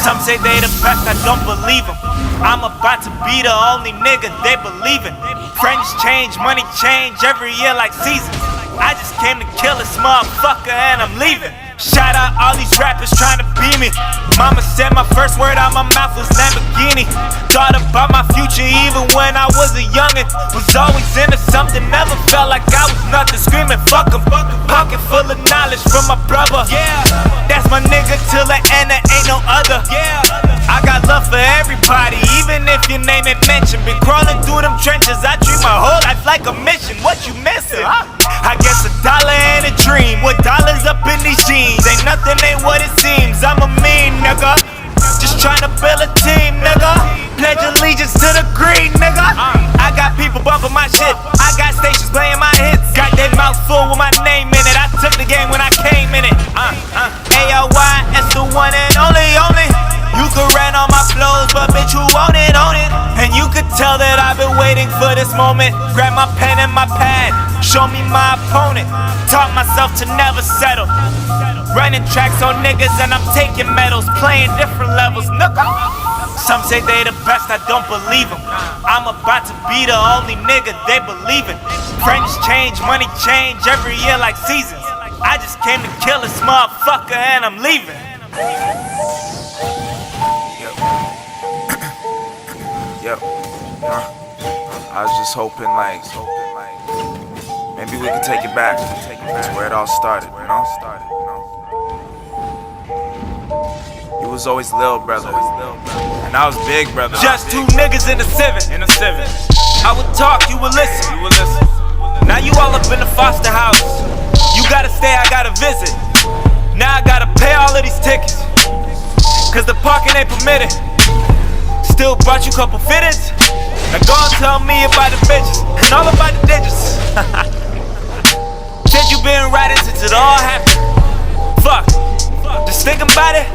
Some say they the best, I don't believe them. I'm about to be the only nigga they believe in. Friends change, money change, every year like seasons. I just came to kill this motherfucker and I'm leaving. Shout out all these rappers trying to be me. Mama said my first word out my mouth was Lamborghini. Thought about my future even when I was a youngin'. Was always into something, never felt like I was nothing. Screaming fuck 'em, pocket full of knowledge from my brother. That's my nigga till the end, there ain't no other. I got love for everybody, even if your name ain't mentioned. Been crawling through them trenches, I treat my whole life like a mission. What you missing? I guess $1 ain't a dream, with dollars up in these jeans. Ain't nothing ain't what it seems, I'm a mean nigga. Just tryna build a team, nigga. Pledge allegiance to the green, nigga. I got people bumping my shit, I got stations playing my hits. Got that mouth full with my name in it, I took the game when I came in it. A-L-Y, it's the one and only. You can rant on my flows, but bitch, you own it. And you could tell that I've been waiting for this moment. Grab my pen and my pad, show me my opponent. Taught myself to never settle. Running tracks on niggas and I'm taking medals. Playing different levels, nigga. Some say they the best, I don't believe them. I'm about to be the only nigga they believe in. Friends change, money change, every year like seasons. I just came to kill this motherfucker and I'm leaving. Yep. I was just hoping like maybe we could take it back to where it all started, you know? You was always little brother, and I was big brother. Just two niggas in a Civic. I would talk, you would listen. Now you all up in the foster house. You gotta stay, I gotta visit. Now I gotta pay all of these tickets, cause the parking ain't permitted. Still brought you couple fitteds. Now go and tell me about the bitches and all about the digits. Said you been riding since it all happened. Fuck, just thinking about it,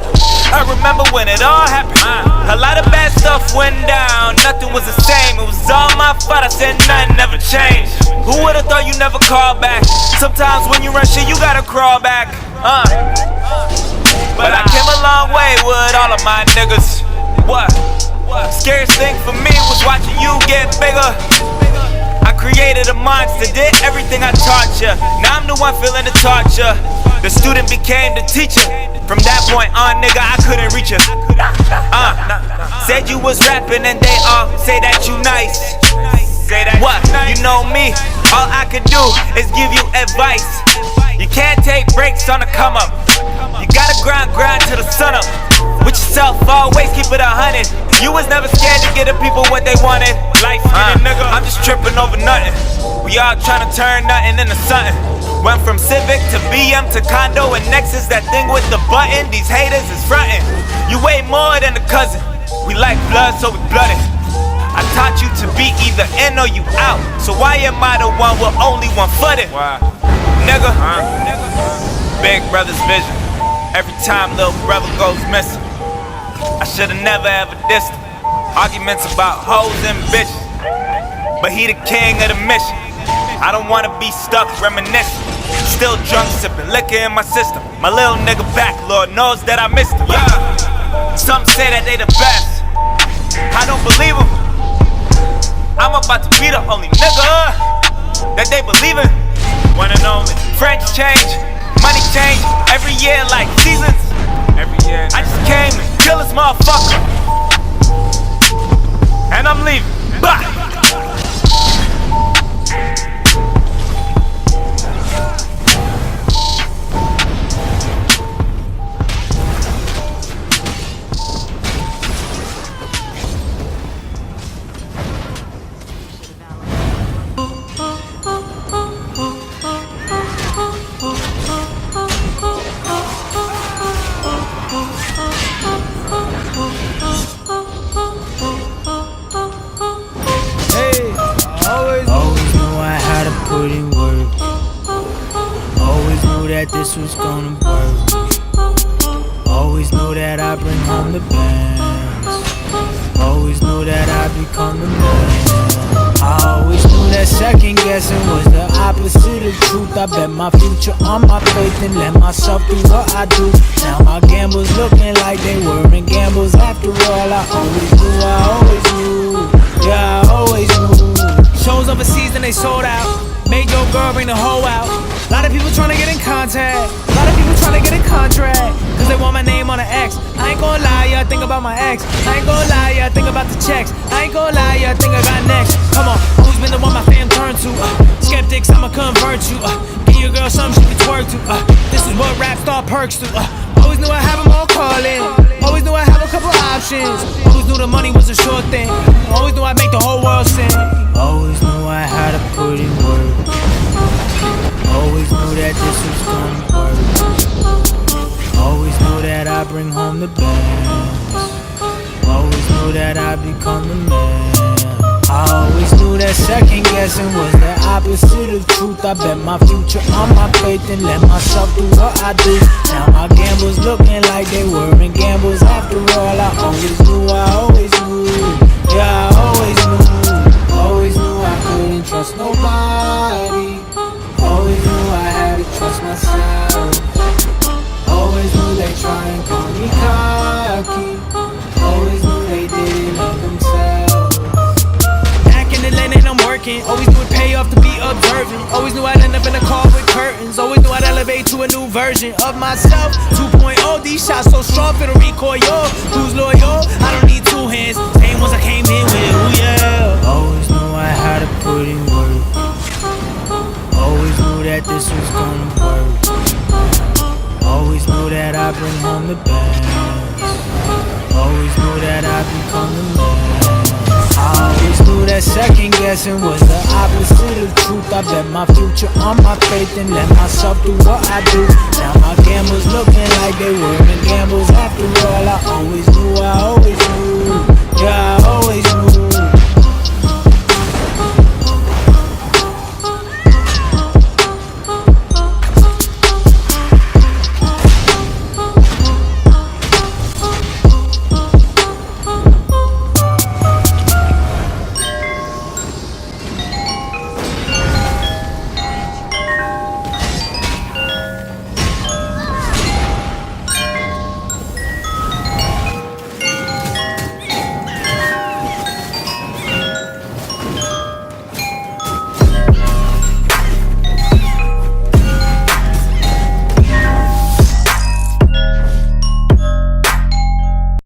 I remember when it all happened. A lot of bad stuff went down, nothing was the same. It was all my fault, I said nothing never changed. Who would've thought you never call back? Sometimes when you run shit, you gotta crawl back. But I came a long way with all of my niggas. What? Scariest thing for me was watching you get bigger. I created a monster, did everything I taught ya. Now I'm the one feeling the torture. The student became the teacher. From that point on, nigga, I couldn't reach ya. Said you was rapping and they all say that you nice. What? You know me, all I could do is give you advice. You can't take breaks on the come up. You gotta grind to the sun up. With yourself, always keep it 100. You was never scared to give the people what they wanted. Life nigga, I'm just tripping over nothing. We all trying to turn nothing into something. Went from Civic to BM to condo and next is that thing with the button. These haters is frontin'. You weigh more than a cousin. We like blood, so we blooded. I taught you to be either in or you out. So why am I the one with only one footed? Nigga, big brother's vision. Every time little brother goes missing, I should've never ever dissed him. Arguments about hoes and bitches, but he the king of the mission. I don't wanna be stuck reminiscing. Still drunk, sipping liquor in my system. My little nigga back, Lord knows that I missed him. Some say that they the best, I don't believe them. I'm about to be the only nigga that they believe in. One and only. Friends change, money change, every year like seasons. I just came to kill this motherfucker, and I'm leaving. Bye. Put in work. Always knew that this was gonna work. Always knew that I'd bring home the bands. Always knew that I'd become the man. I always knew that second guessing was the opposite of truth. I bet my future on my faith and let myself do what I do. Now my gambles looking like they weren't gambles. after all. I always knew, yeah, I always knew. Shows overseas and they sold out. Made your girl bring the hoe out. A lot of people tryna get in contact. A lot of people tryna get in contract. Cause they want my name on the X. I ain't gon' lie, yeah, I think about my ex. I ain't gon' lie, yeah, I think about the checks. I ain't gon' lie, yeah, I think I got next. Come on, always been the one my fam turn to. Skeptics, I'ma convert you. Give your girl something she can twerk to. This is what rap star perks do. Always knew I have them all calling. Always knew I have a couple options. Always knew the money was a sure thing. Always knew I'd make the whole world sing. Always knew I had to put in work. Always knew that this was gonna work. Always knew that I'd bring home the bands. Always knew that I'd become the man. I always knew that second guessing was the opposite of truth. I bet my future on my faith and let myself do what I do. Now my gambles looking like they weren't gambles after all. I always knew, yeah, I always knew. Always knew I couldn't trust nobody. Always knew I had to trust myself. Always knew they try and call me cocky. Always knew they didn't love themselves. Back in the lane and I'm working. Always knew it'd pay off to be observant. Always knew I'd end up in a car with curtains. Always knew I'd elevate to a new version of myself. 2.0, these shots so strong for the recoil. Who's loyal? I don't need two hands. Same ones I came in with, ooh yeah. Always knew I had to put in work. Always knew that this was gonna work. Always knew that I'd bring home the bands. Always knew that I'd become the man. I always knew that second guessing was the opposite of truth. I bet my future on my faith and let myself do what I do. Now my gambles looking like they weren't gambles after all.